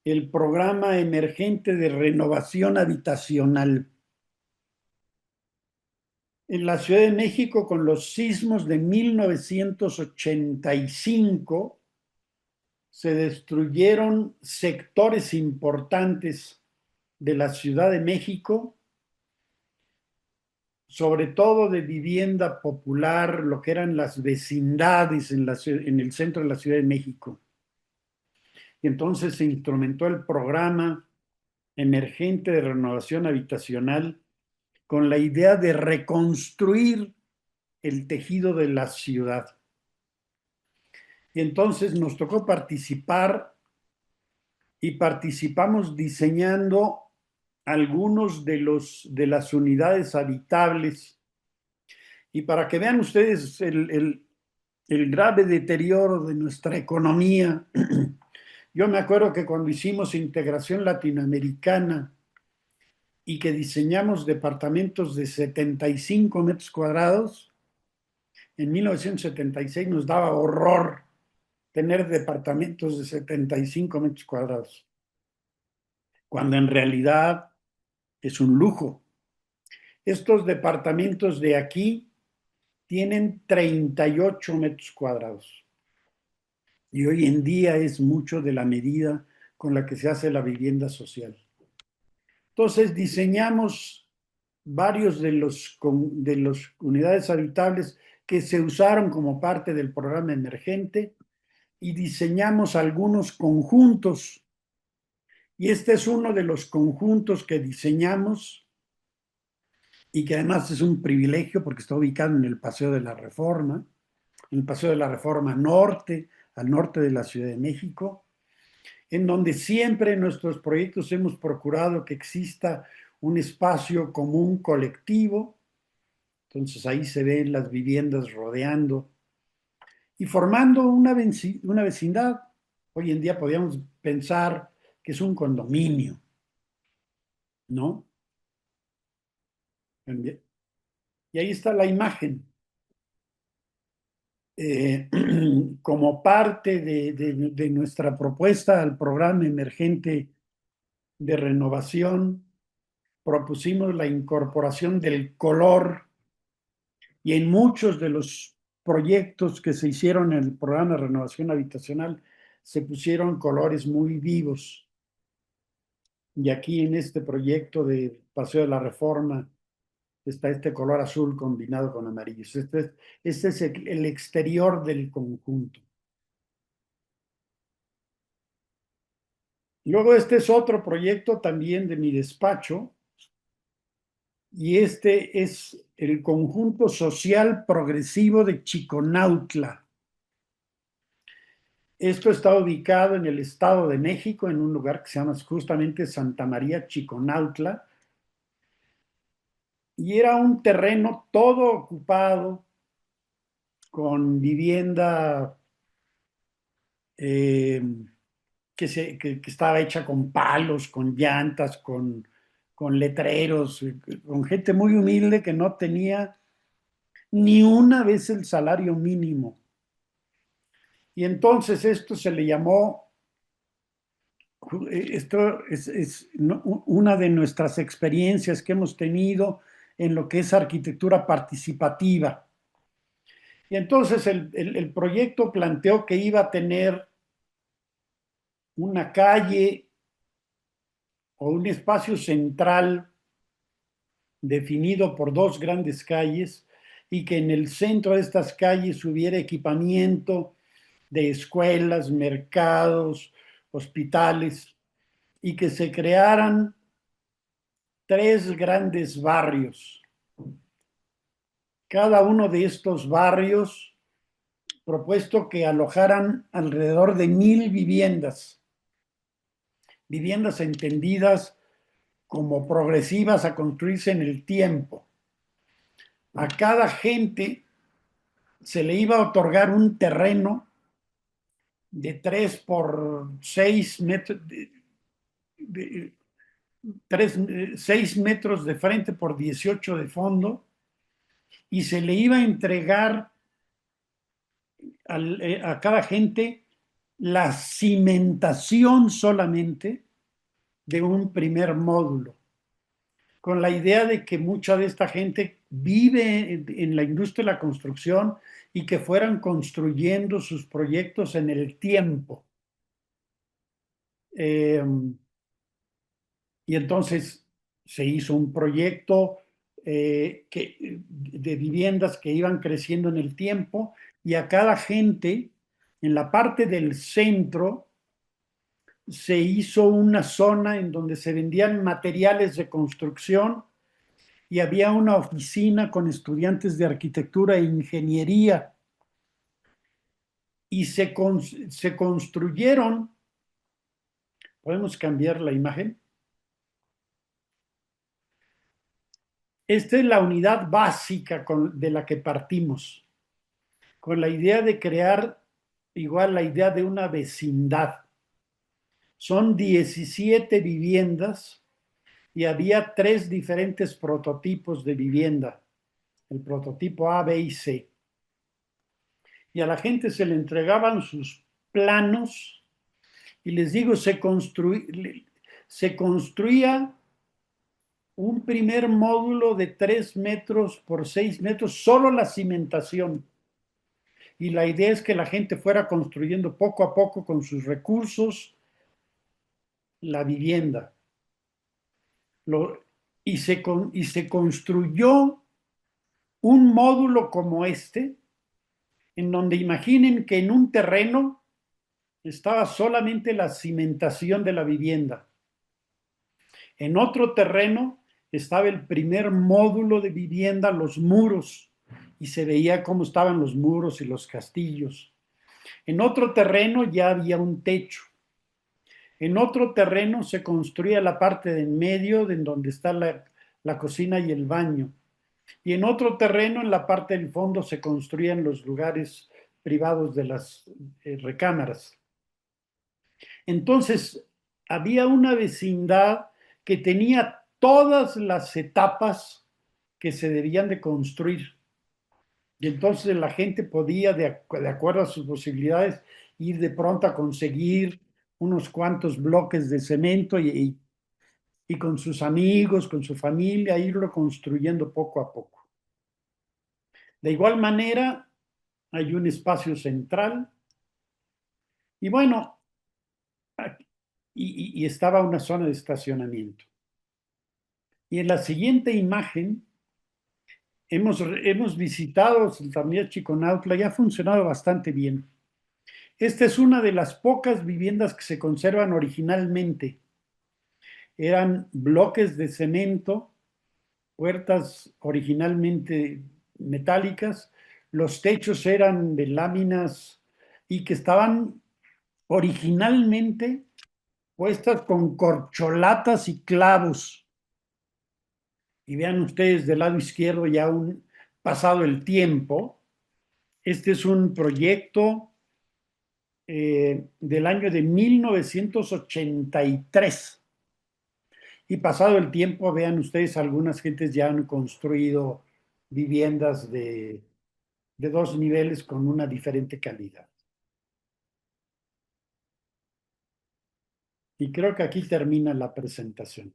Speaker 2: el programa emergente de renovación habitacional. En la Ciudad de México, con los sismos de 1985, se destruyeron sectores importantes de la Ciudad de México, sobre todo de vivienda popular, lo que eran las vecindades en el centro de la Ciudad de México. Y entonces se instrumentó el programa emergente de renovación habitacional con la idea de reconstruir el tejido de la ciudad. Y entonces nos tocó participar y participamos diseñando algunos de las unidades habitables. Y para que vean ustedes el grave deterioro de nuestra economía, yo me acuerdo que cuando hicimos integración latinoamericana y que diseñamos departamentos de 75 metros cuadrados, en 1976 nos daba horror tener departamentos de 75 metros cuadrados, cuando en realidad es un lujo. Estos departamentos de aquí tienen 38 metros cuadrados y hoy en día es mucho de la medida con la que se hace la vivienda social. Entonces diseñamos varios de los unidades habitables que se usaron como parte del programa emergente y diseñamos algunos conjuntos. Y este es uno de los conjuntos que diseñamos y que además es un privilegio porque está ubicado en el Paseo de la Reforma, en el Paseo de la Reforma Norte, al norte de la Ciudad de México, en donde siempre en nuestros proyectos hemos procurado que exista un espacio común colectivo. Entonces ahí se ven las viviendas rodeando y formando una vecindad. Hoy en día podríamos pensar que es un condominio, ¿no? Y ahí está la imagen. Como parte de nuestra propuesta al programa emergente de renovación, propusimos la incorporación del color y en muchos de los proyectos que se hicieron en el programa de renovación habitacional se pusieron colores muy vivos. Y aquí en este proyecto de Paseo de la Reforma está este color azul combinado con amarillo. Este es el exterior del conjunto. Luego este es otro proyecto también de mi despacho y este es el conjunto social progresivo de Chiconautla. Esto está ubicado en el Estado de México, en un lugar que se llama justamente Santa María Chiconautla, y era un terreno todo ocupado con vivienda eh, que estaba hecha con palos, con llantas, con letreros, con gente muy humilde que no tenía ni una vez el salario mínimo. Y entonces esto se le llamó, esto es una de nuestras experiencias que hemos tenido en lo que es arquitectura participativa. Y entonces el proyecto planteó que iba a tener una calle o un espacio central definido por dos grandes calles y que en el centro de estas calles hubiera equipamiento de escuelas, mercados, hospitales y que se crearan tres grandes barrios. cada uno de estos barrios propuesto que alojaran alrededor de 1,000 viviendas entendidas como progresivas a construirse en el tiempo. A cada gente se le iba a otorgar un terreno de 3 por 6 metros, de 6 metros de frente por 18 de fondo, y se le iba a entregar a cada gente la cimentación solamente de un primer módulo, con la idea de que mucha de esta gente vive en la industria de la construcción y que fueran construyendo sus proyectos en el tiempo. Y entonces se hizo un proyecto de viviendas que iban creciendo en el tiempo, y a cada gente en la parte del centro se hizo una zona en donde se vendían materiales de construcción y había una oficina con estudiantes de arquitectura e ingeniería, y se construyeron. ¿Podemos cambiar la imagen? Esta es la unidad básica de la que partimos, con la idea de crear igual la idea de una vecindad. Son 17 viviendas y había 3 diferentes prototipos de vivienda, el prototipo A, B y C. Y a la gente se le entregaban sus planos y les digo, se construía un primer módulo de 3 metros por 6 metros, solo la cimentación. Y la idea es que la gente fuera construyendo poco a poco con sus recursos la vivienda. Y se construyó un módulo como este, en donde imaginen que en un terreno estaba solamente la cimentación de la vivienda. En otro terreno estaba el primer módulo de vivienda, los muros, y se veía cómo estaban los muros y los castillos. En otro terreno ya había un techo. En otro terreno se construía la parte de en medio, de donde está la cocina y el baño. Y en otro terreno, en la parte del fondo, se construían los lugares privados de las recámaras. Entonces, había una vecindad que tenía todas las etapas que se debían de construir. Y entonces la gente podía, de acuerdo a sus posibilidades, ir de pronto a conseguir unos cuantos bloques de cemento y con sus amigos, con su familia, irlo construyendo poco a poco. De igual manera, hay un espacio central y bueno, y estaba una zona de estacionamiento. Y en la siguiente imagen hemos visitado también Chiconautla y ha funcionado bastante bien. Esta es una de las pocas viviendas que se conservan originalmente. Eran bloques de cemento, puertas originalmente metálicas, los techos eran de láminas y que estaban originalmente puestas con corcholatas y clavos. Y vean ustedes del lado izquierdo ya pasado el tiempo. Este es un proyecto del año de 1983. Y pasado el tiempo, vean ustedes, algunas gentes ya han construido viviendas de 2 niveles con una diferente calidad. Y creo que aquí termina la presentación.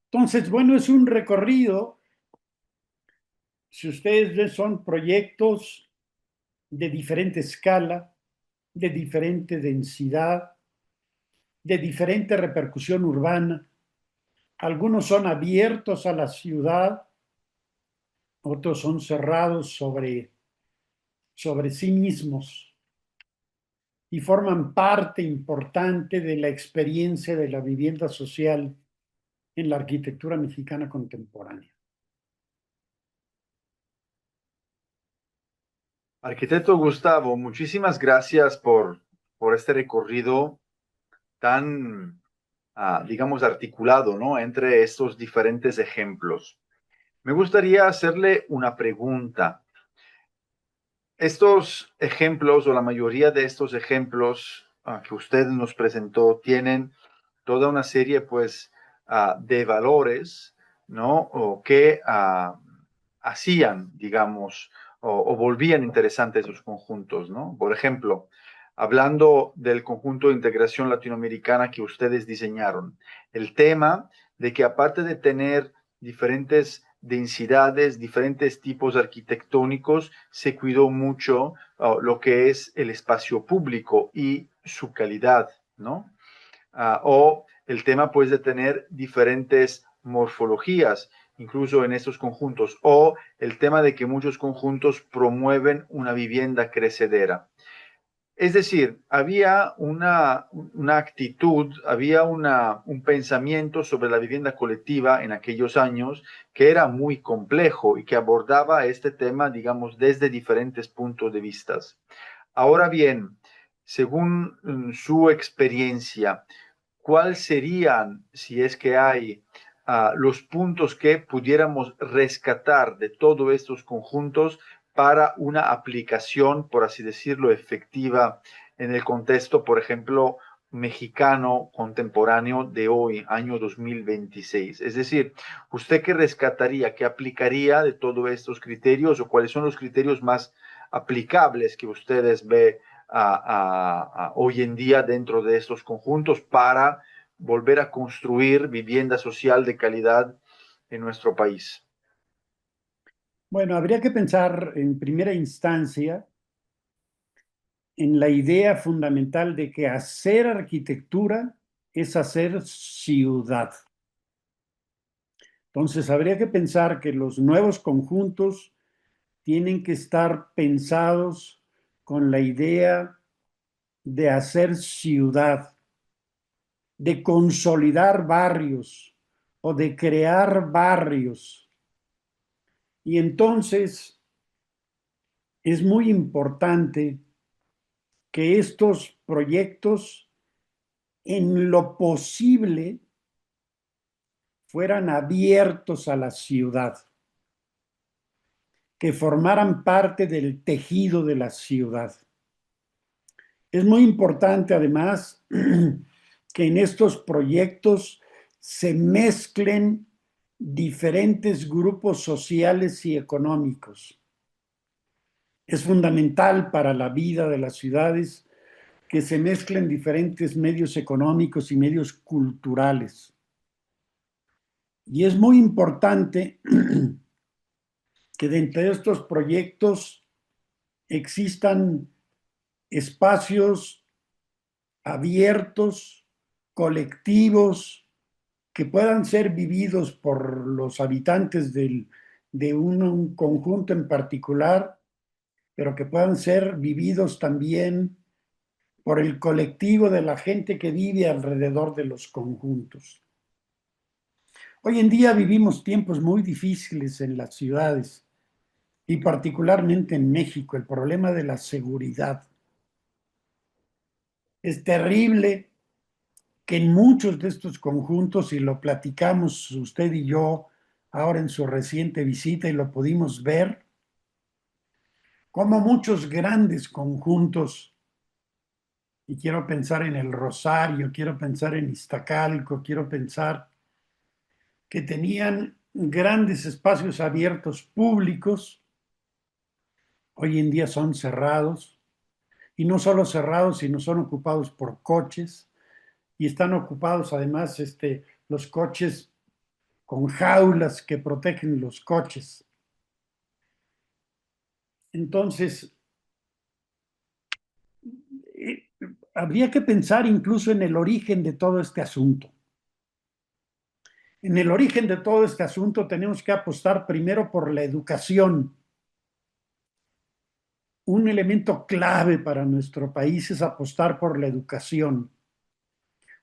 Speaker 2: Entonces, bueno, es un recorrido. Si ustedes ven, son proyectos de diferente escala, de diferente densidad, de diferente repercusión urbana. Algunos son abiertos a la ciudad, otros son cerrados sobre sí mismos y forman parte importante de la experiencia de la vivienda social en la arquitectura mexicana contemporánea.
Speaker 1: Arquitecto Gustavo, muchísimas gracias por este recorrido tan, digamos, articulado, ¿no? Entre estos diferentes ejemplos. Me gustaría hacerle una pregunta. Estos ejemplos, o la mayoría de estos ejemplos que usted nos presentó, tienen toda una serie, pues, de valores, ¿no? O que hacían, digamos, o volvían interesantes sus conjuntos, ¿no? Por ejemplo, hablando del conjunto de integración latinoamericana que ustedes diseñaron, el tema de que aparte de tener diferentes densidades, diferentes tipos arquitectónicos, se cuidó mucho lo que es el espacio público y su calidad, ¿no? O el tema pues de tener diferentes morfologías, incluso en estos conjuntos, o el tema de que muchos conjuntos promueven una vivienda crecedera. Es decir, había una actitud, había un pensamiento sobre la vivienda colectiva en aquellos años que era muy complejo y que abordaba este tema, digamos, desde diferentes puntos de vista. Ahora bien, según su experiencia, ¿cuáles serían, si es que hay, los puntos que pudiéramos rescatar de todos estos conjuntos para una aplicación, por así decirlo, efectiva en el contexto, por ejemplo, mexicano contemporáneo de hoy, año 2026? Es decir, ¿usted qué rescataría, qué aplicaría de todos estos criterios o cuáles son los criterios más aplicables que ustedes ve hoy en día dentro de estos conjuntos para volver a construir vivienda social de calidad en nuestro país?
Speaker 2: Bueno, habría que pensar en primera instancia en la idea fundamental de que hacer arquitectura es hacer ciudad. Entonces, habría que pensar que los nuevos conjuntos tienen que estar pensados con la idea de hacer ciudad, de consolidar barrios o de crear barrios. Y entonces es muy importante que estos proyectos, en lo posible, fueran abiertos a la ciudad, que formaran parte del tejido de la ciudad. Es muy importante, además, que en estos proyectos se mezclen diferentes grupos sociales y económicos. Es fundamental para la vida de las ciudades que se mezclen diferentes medios económicos y medios culturales. Y es muy importante que dentro de estos proyectos existan espacios abiertos, colectivos, que puedan ser vividos por los habitantes de un conjunto en particular, pero que puedan ser vividos también por el colectivo de la gente que vive alrededor de los conjuntos. Hoy en día vivimos tiempos muy difíciles en las ciudades y particularmente en México, el problema de la seguridad. Es terrible que en muchos de estos conjuntos, y lo platicamos usted y yo ahora en su reciente visita y lo pudimos ver, como muchos grandes conjuntos, y quiero pensar en el Rosario, quiero pensar en Iztacalco, quiero pensar que tenían grandes espacios abiertos públicos, hoy en día son cerrados, y no solo cerrados, sino son ocupados por coches, y están ocupados además los coches con jaulas que protegen los coches. Entonces, eh, habría que pensar incluso en el origen de todo este asunto. En el origen de todo este asunto tenemos que apostar primero por la educación. Un elemento clave para nuestro país es apostar por la educación.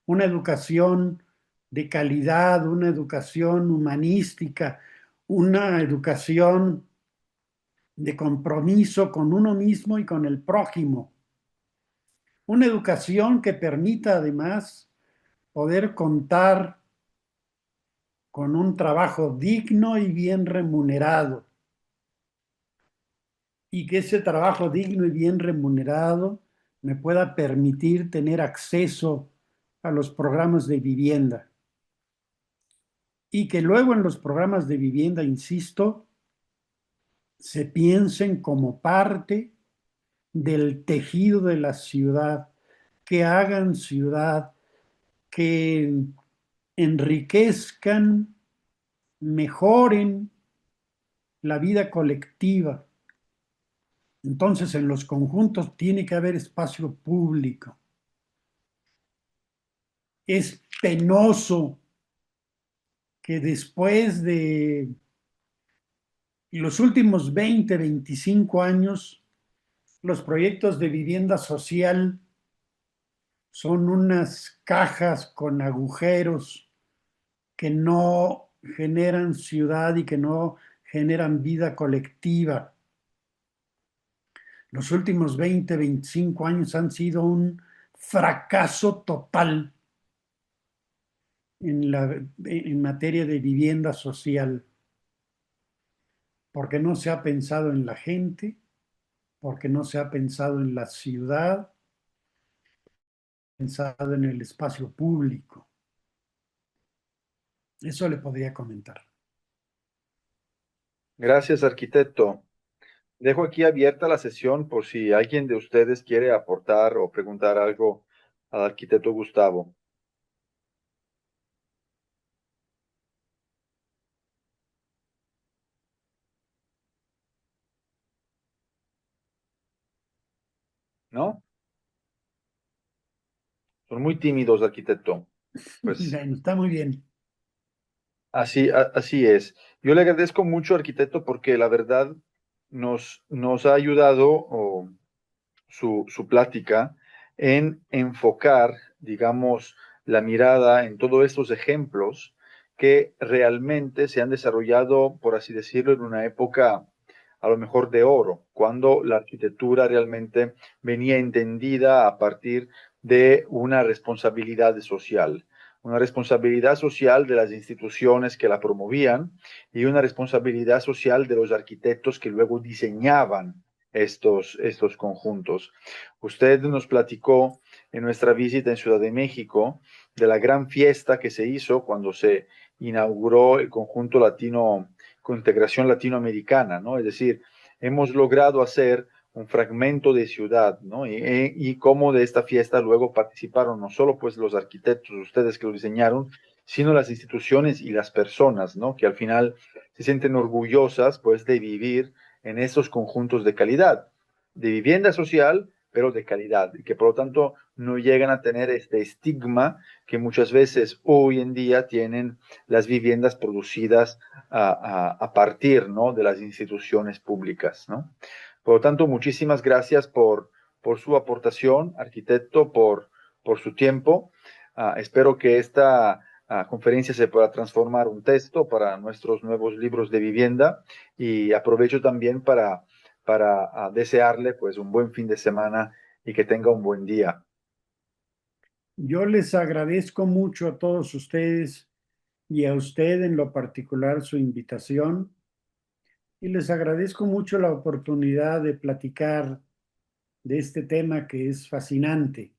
Speaker 2: Una educación de calidad, una educación humanística, una educación de compromiso con uno mismo y con el prójimo. Una educación que permita además poder contar con un trabajo digno y bien remunerado, y que ese trabajo digno y bien remunerado me pueda permitir tener acceso a los programas de vivienda, y que luego en los programas de vivienda, insisto, se piensen como parte del tejido de la ciudad, que hagan ciudad, que enriquezcan, mejoren la vida colectiva. Entonces, en los conjuntos tiene que haber espacio público. Es penoso que después de los últimos 20, 25 años, los proyectos de vivienda social son unas cajas con agujeros que no generan ciudad y que no generan vida colectiva. Los últimos 20, 25 años han sido un fracaso total en materia de vivienda social, porque no se ha pensado en la gente, porque no se ha pensado en la ciudad, pensado en el espacio público. Eso le podría comentar.
Speaker 1: Gracias, arquitecto. Dejo aquí abierta la sesión por si alguien de ustedes quiere aportar o preguntar algo al arquitecto Gustavo. ¿No? Son muy tímidos, arquitecto. Pues
Speaker 2: Bueno, está muy bien.
Speaker 1: así es. Yo le agradezco mucho, arquitecto, porque la verdad nos ha ayudado su plática en enfocar, digamos, la mirada en todos estos ejemplos que realmente se han desarrollado, por así decirlo, en una época a lo mejor de oro, cuando la arquitectura realmente venía entendida a partir de una responsabilidad social de las instituciones que la promovían y una responsabilidad social de los arquitectos que luego diseñaban estos conjuntos. Usted nos platicó en nuestra visita en Ciudad de México de la gran fiesta que se hizo cuando se inauguró el conjunto latino con integración latinoamericana, ¿no? Es decir, hemos logrado hacer un fragmento de ciudad, ¿no? Y cómo de esta fiesta luego participaron no solo pues los arquitectos, ustedes que lo diseñaron, sino las instituciones y las personas, ¿no? Que al final se sienten orgullosas pues de vivir en estos conjuntos de calidad, de vivienda social, pero de calidad, y que por lo tanto no llegan a tener este estigma que muchas veces hoy en día tienen las viviendas producidas a partir, ¿no?, de las instituciones públicas, ¿no? Por lo tanto, muchísimas gracias por su aportación, arquitecto, por su tiempo. Espero que esta conferencia se pueda transformar un texto para nuestros nuevos libros de vivienda y aprovecho también para desearle pues un buen fin de semana y que tenga un buen día.
Speaker 2: Yo les agradezco mucho a todos ustedes y a usted en lo particular su invitación, y les agradezco mucho la oportunidad de platicar de este tema que es fascinante.